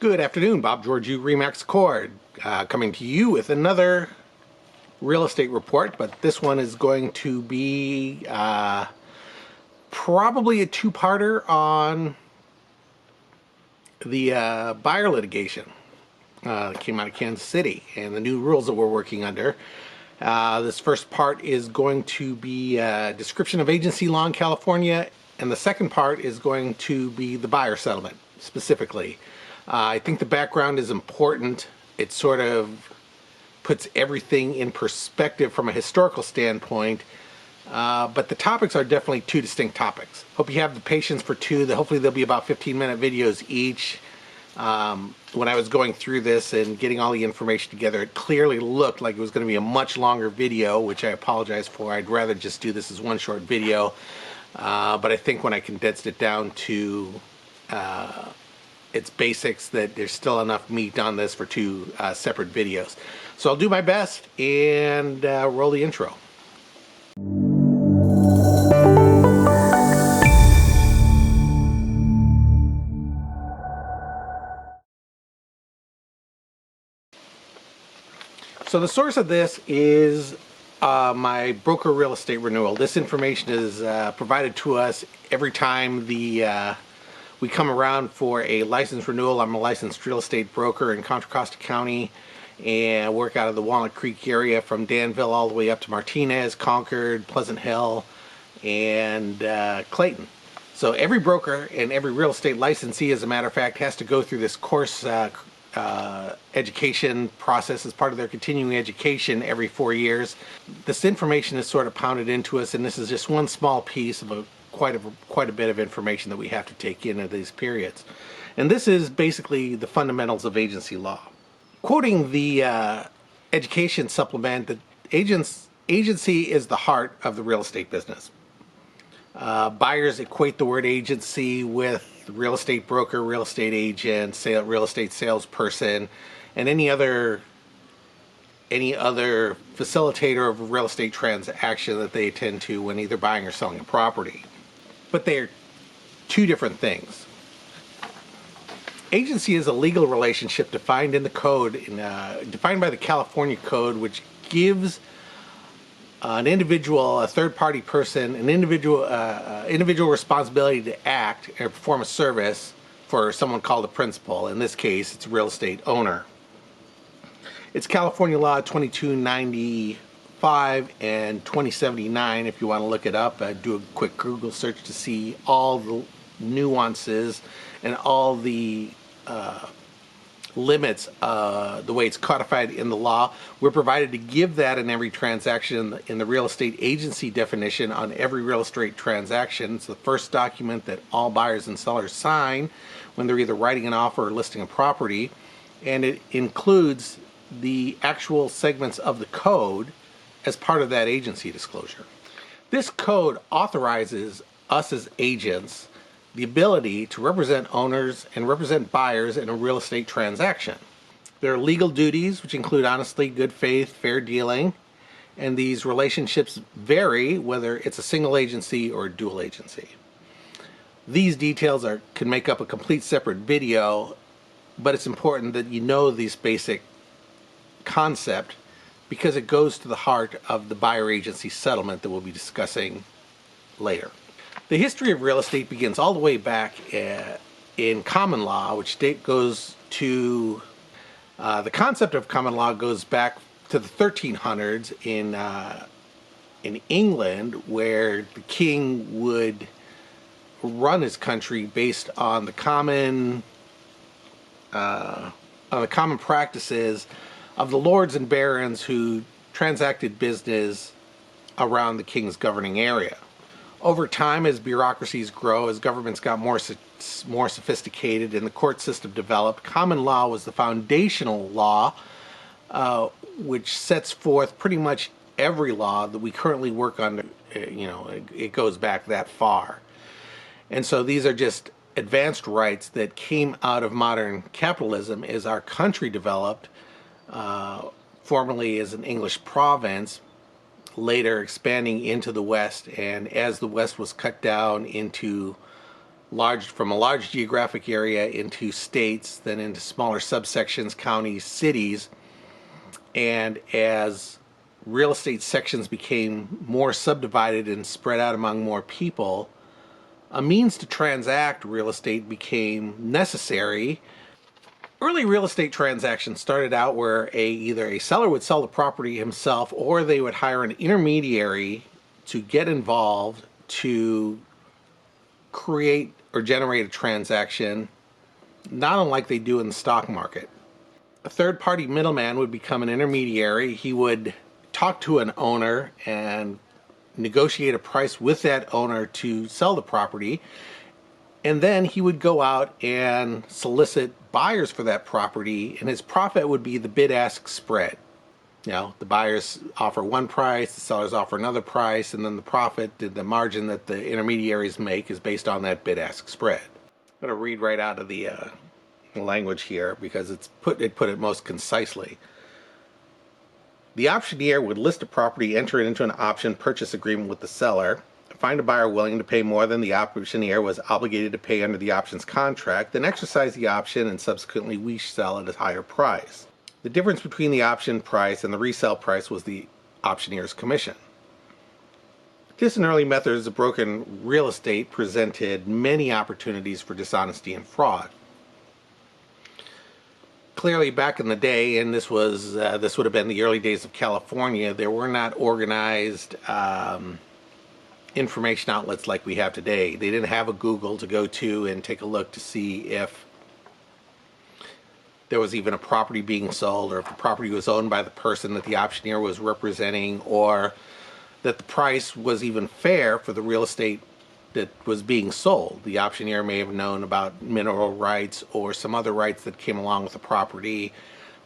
Good afternoon, Bob Georgiou, Remax Accord, coming to you with another real estate report, but this one is going to be probably a two-parter on the buyer litigation that came out of Kansas City and the new rules that we're working under. This first part is going to be a description of agency law in California, and the second part is going to be the buyer settlement specifically. I think the background is important. It sort of puts everything in perspective from a historical standpoint, but the topics are definitely two distinct topics. Hope you have the patience for two. Hopefully they'll be about 15-minute videos each. When I was going through this and getting all the information together, it clearly looked like it was going to be a much longer video, which I apologize for. I'd rather just do this as one short video, but I think when I condensed it down to its basics, that there's still enough meat on this for two separate videos. So I'll do my best and roll the intro. So the source of this is my broker real estate renewal. This information is provided to us every time we come around for a license renewal. I'm a licensed real estate broker in Contra Costa County and work out of the Walnut Creek area from Danville all the way up to Martinez, Concord, Pleasant Hill, and Clayton. So every broker and every real estate licensee, as a matter of fact, has to go through this course education process as part of their continuing education every 4 years. This information is sort of pounded into us, and this is just one small piece of quite a bit of information that we have to take in at these periods. And this is basically the fundamentals of agency law. Quoting the education supplement, the agency is the heart of the real estate business. Buyers equate the word agency with real estate broker, real estate agent, real estate salesperson, and any other facilitator of a real estate transaction that they attend to when either buying or selling a property. But they are two different things. Agency is a legal relationship defined in the code, defined by the California Code, which gives an individual, a third-party person, an individual responsibility to act or perform a service for someone called a principal. In this case, it's a real estate owner. It's California Law 2295 and 2079. If you want to look it up, do a quick Google search to see all the nuances and all the limits, the way it's codified in the law. We're provided to give that in every transaction in the real estate agency definition on every real estate transaction. It's the first document that all buyers and sellers sign when they're either writing an offer or listing a property, and it includes the actual segments of the code as part of that agency disclosure. This code authorizes us as agents the ability to represent owners and represent buyers in a real estate transaction. There are legal duties which include honesty, good faith, fair dealing, and these relationships vary whether it's a single agency or a dual agency. These details can make up a complete separate video, but it's important that you know this basic concept because it goes to the heart of the buyer agency settlement that we'll be discussing later. The history of real estate begins all the way back in common law, which goes to the concept of common law goes back to the 1300s in England, where the king would run his country based on the common practices of the lords and barons who transacted business around the king's governing area. Over time, as bureaucracies grow, as governments got more sophisticated and the court system developed, common law was the foundational law which sets forth pretty much every law that we currently work on. It goes back that far. And so these are just advanced rights that came out of modern capitalism as our country developed, formerly as an English province, later expanding into the West, and as the West was cut down into from a large geographic area into states, then into smaller subsections, counties, cities. And as real estate sections became more subdivided and spread out among more people, a means to transact real estate became necessary. Early real estate transactions started out where either a seller would sell the property himself, or they would hire an intermediary to get involved to create or generate a transaction, not unlike they do in the stock market. A third-party middleman would become an intermediary. He would talk to an owner and negotiate a price with that owner to sell the property, and then he would go out and solicit buyers for that property, and his profit would be the bid-ask spread. You know, the buyers offer one price, the sellers offer another price, and then the profit, the margin that the intermediaries make, is based on that bid-ask spread. I'm going to read right out of the language here because it put it most concisely. The auctioneer would list a property, enter it into an option purchase agreement with the seller, find a buyer willing to pay more than the auctioneer was obligated to pay under the option's contract, then exercise the option and subsequently resell at a higher price. The difference between the option price and the resale price was the auctioneer's commission. This and early methods of broken real estate presented many opportunities for dishonesty and fraud. Clearly, back in the day, and this would have been the early days of California, there were not organized information outlets like we have today. They didn't have a Google to go to and take a look to see if there was even a property being sold, or if the property was owned by the person that the auctioneer was representing, or that the price was even fair for the real estate that was being sold. The auctioneer may have known about mineral rights or some other rights that came along with the property,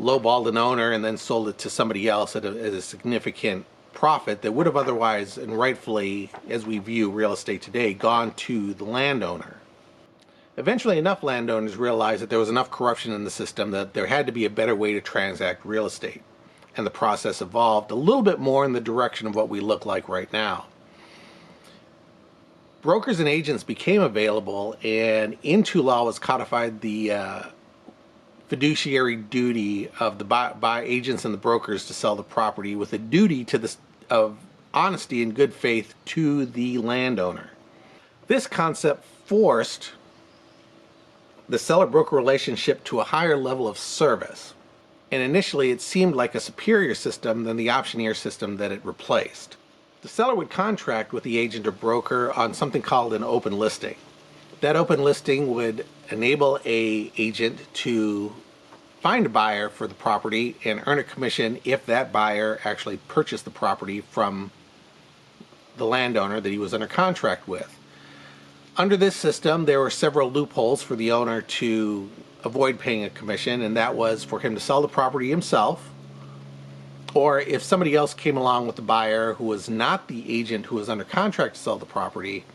lowballed an owner, and then sold it to somebody else at a significant profit that would have otherwise, and rightfully, as we view real estate today, gone to the landowner. Eventually, enough landowners realized that there was enough corruption in the system that there had to be a better way to transact real estate, and the process evolved a little bit more in the direction of what we look like right now. Brokers and agents became available, and into law was codified the fiduciary duty of the by agents and the brokers to sell the property, with a duty of honesty and good faith to the landowner. This concept forced the seller-broker relationship to a higher level of service, and initially it seemed like a superior system than the auctioneer system that it replaced. The seller would contract with the agent or broker on something called an open listing. That open listing would enable an agent to find a buyer for the property and earn a commission if that buyer actually purchased the property from the landowner that he was under contract with. Under this system, there were several loopholes for the owner to avoid paying a commission, and that was for him to sell the property himself, or if somebody else came along with the buyer who was not the agent who was under contract to sell the property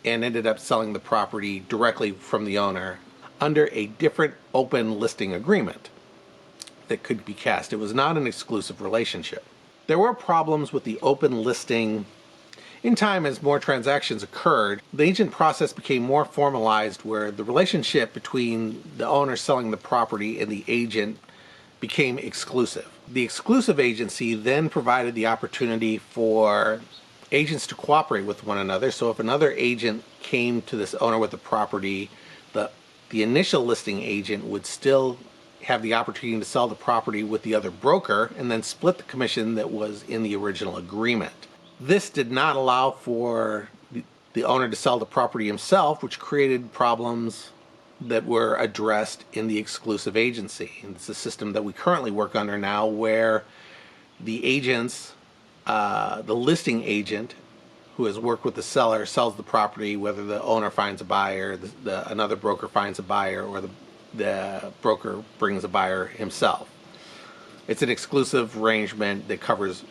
and ended up selling the property directly from the owner under a different open listing agreement that could be cast. It was not an exclusive relationship. There were problems with the open listing. In time, as more transactions occurred, the agent process became more formalized, where the relationship between the owner selling the property and the agent became exclusive. The exclusive agency then provided the opportunity for agents to cooperate with one another. So if another agent came to this owner with the property, the initial listing agent would still have the opportunity to sell the property with the other broker and then split the commission that was in the original agreement. This did not allow for the owner to sell the property himself, which created problems that were addressed in the exclusive agency. And it's a system that we currently work under now, where the agents, the listing agent who has worked with the seller, sells the property, whether the owner finds a buyer, another broker finds a buyer, or the broker brings a buyer himself. It's an exclusive arrangement that covers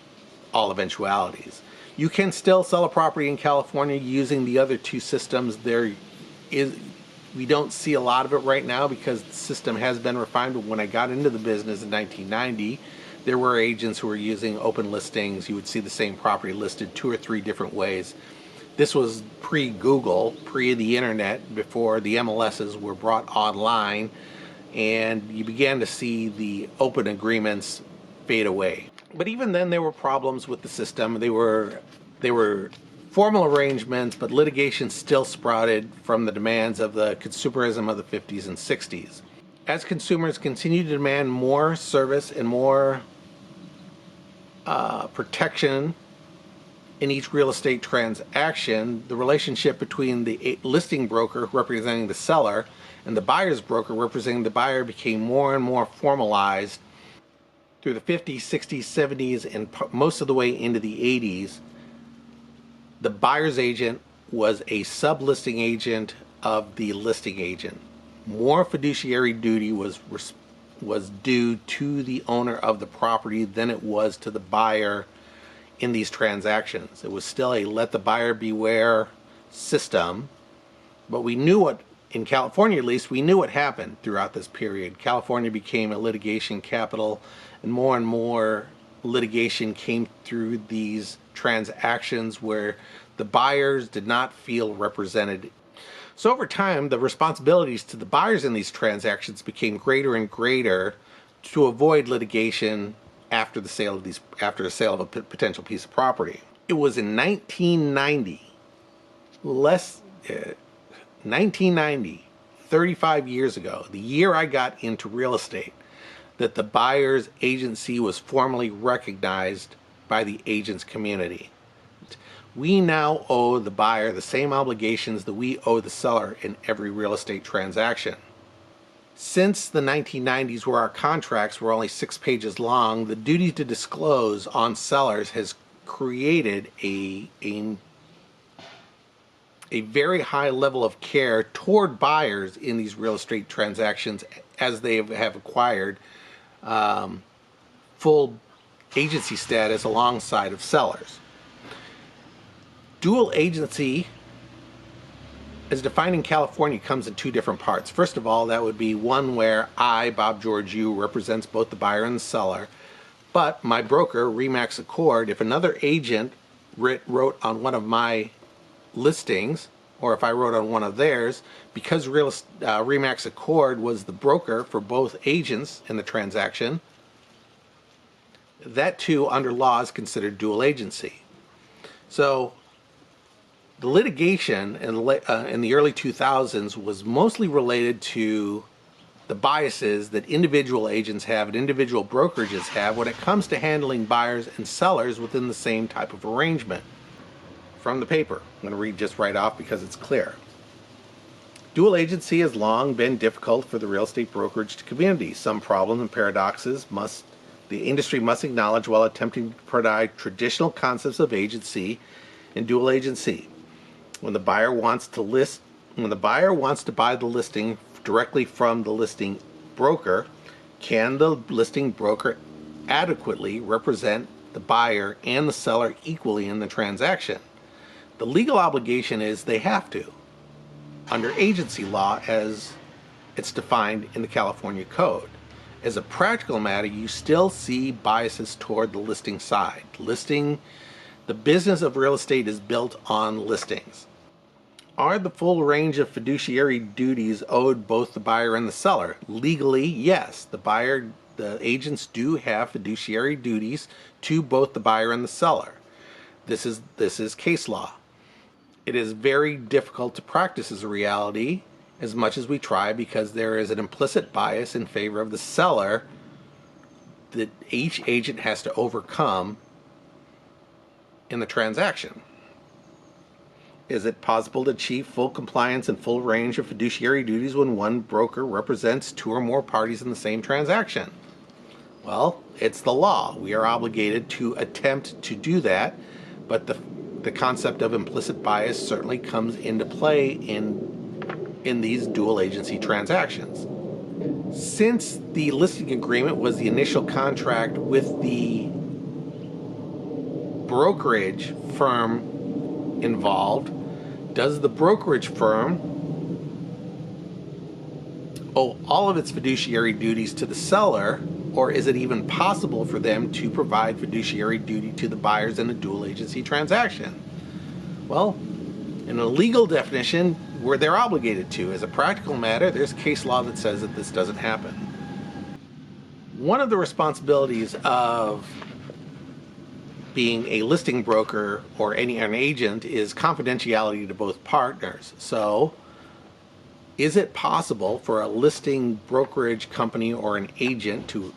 all eventualities. You can still sell a property in California using the other two systems. We don't see a lot of it right now because the system has been refined, but when I got into the business in 1990, there were agents who were using open listings. You would see the same property listed 2 or 3 different ways. This was pre-Google, pre the internet, before the MLSs were brought online, and you began to see the open agreements fade away. But even then, there were problems with the system. They were formal arrangements, but litigation still sprouted from the demands of the consumerism of the 50s and 60s. As consumers continued to demand more service and more protection in each real estate transaction, the relationship between the listing broker representing the seller and the buyer's broker representing the buyer became more and more formalized through the 50s, 60s, 70s, and most of the way into the 80s. The buyer's agent was a sub-listing agent of the listing agent. More fiduciary duty was due to the owner of the property than it was to the buyer in these transactions. It was still a let the buyer beware system, but we knew what, in California at least, we knew what happened throughout this period. California became a litigation capital, and more litigation came through these transactions where the buyers did not feel represented. So over time, the responsibilities to the buyers in these transactions became greater and greater to avoid litigation after the sale of a potential piece of property. It was in 1990, 35 years ago, the year I got into real estate, that the buyer's agency was formally recognized by the agents community. We now owe the buyer the same obligations that we owe the seller in every real estate transaction. Since the 1990s, where our contracts were only 6 pages long, the duty to disclose on sellers has created a very high level of care toward buyers in these real estate transactions as they have acquired full agency status alongside of sellers. Dual agency, as defined in California, comes in 2 different parts. First of all, that would be one where I, Bob Georgiou, represents both the buyer and the seller, but my broker, Remax Accord, if another agent wrote on one of my listings, or if I wrote on one of theirs, because Remax Accord was the broker for both agents in the transaction, that too, under law, is considered dual agency. So the litigation in the early 2000s was mostly related to the biases that individual agents have and individual brokerages have when it comes to handling buyers and sellers within the same type of arrangement. From the paper, I'm going to read just right off because it's clear. Dual agency has long been difficult for the real estate brokerage community. Some problems and paradoxes the industry must acknowledge while attempting to provide traditional concepts of agency and dual agency. When the buyer wants to buy the listing directly from the listing broker, can the listing broker adequately represent the buyer and the seller equally in the transaction? The legal obligation is they have to, under agency law as it's defined in the California Code. As a practical matter, you still see biases toward the listing side. The business of real estate is built on listings. Are the full range of fiduciary duties owed both the buyer and the seller? Legally, yes. The agents do have fiduciary duties to both the buyer and the seller. This is case law. It is very difficult to practice as a reality, as much as we try, because there is an implicit bias in favor of the seller that each agent has to overcome in the transaction. Is it possible to achieve full compliance and full range of fiduciary duties when one broker represents 2 or more parties in the same transaction? Well, it's the law. We are obligated to attempt to do that, but the concept of implicit bias certainly comes into play in these dual agency transactions. Since the listing agreement was the initial contract with the brokerage firm involved, does the brokerage firm owe all of its fiduciary duties to the seller, or is it even possible for them to provide fiduciary duty to the buyers in a dual agency transaction? Well, In a legal definition, where they're obligated to. As a practical matter, there's case law that says that this doesn't happen. One of the responsibilities of being a listing broker or an agent is confidentiality to both partners. So, is it possible for a listing brokerage company or an agent to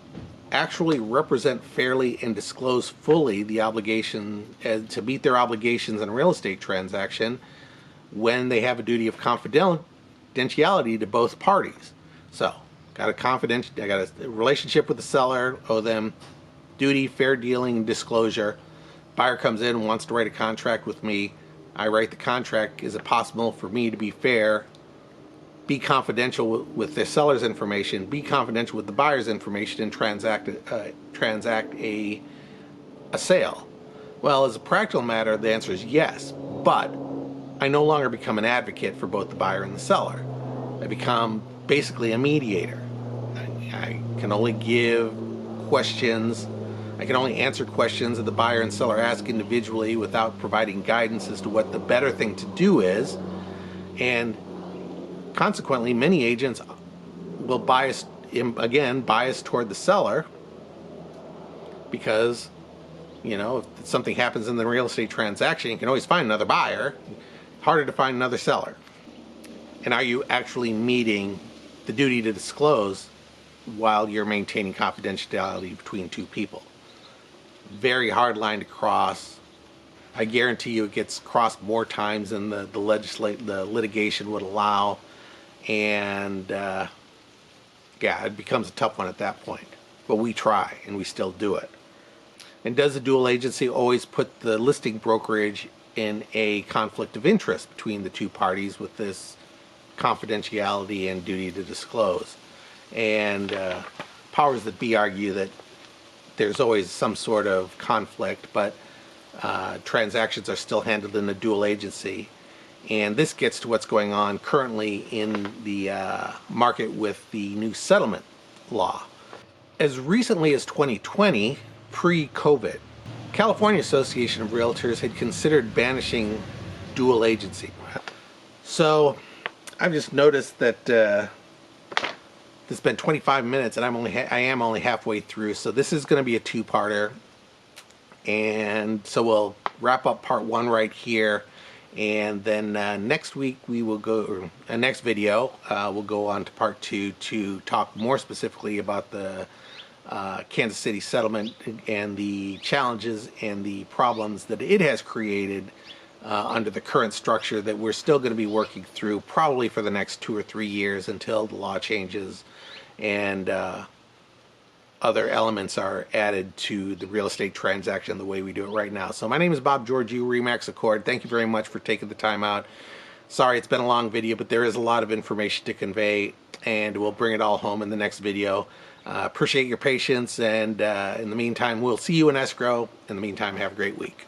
actually represent fairly and disclose fully the obligation to meet their obligations in a real estate transaction when they have a duty of confidentiality to both parties? So, I got a relationship with the seller, owe them duty, fair dealing, disclosure. Buyer comes in and wants to write a contract with me. I write the contract. Is it possible for me to be fair, be confidential with the seller's information, be confidential with the buyer's information, and transact a sale? Well, as a practical matter, the answer is yes, but I no longer become an advocate for both the buyer and the seller. I become basically a mediator. I can only give questions. I can only answer questions that the buyer and seller ask individually without providing guidance as to what the better thing to do is. And consequently, many agents will bias toward the seller because, if something happens in the real estate transaction, you can always find another buyer. Harder to find another seller. And are you actually meeting the duty to disclose while you're maintaining confidentiality between two people? Very hard line to cross. I guarantee you it gets crossed more times than the litigation would allow. And it becomes a tough one at that point. But we try, and we still do it. And does the dual agency always put the listing brokerage in a conflict of interest between the two parties with this confidentiality and duty to disclose? And powers that be argue that there's always some sort of conflict, but transactions are still handled in a dual agency. And this gets to what's going on currently in the market with the new settlement law. As recently as 2020, pre-COVID, California Association of Realtors had considered banishing dual agency. So I've just noticed that it's been 25 minutes and I am only halfway through. So this is going to be a two-parter. And so we'll wrap up part one right here. And then next week we will go, next video, we'll go on to part two to talk more specifically about the Kansas City settlement and the challenges and the problems that it has created under the current structure that we're still going to be working through probably for the next 2 or 3 years until the law changes and other elements are added to the real estate transaction the way we do it right now. So my name is Bob Georgiou, Remax Accord. Thank you very much for taking the time out. Sorry it's been a long video, but there is a lot of information to convey, and we'll bring it all home in the next video. Appreciate your patience, and in the meantime, we'll see you in escrow. In the meantime, have a great week.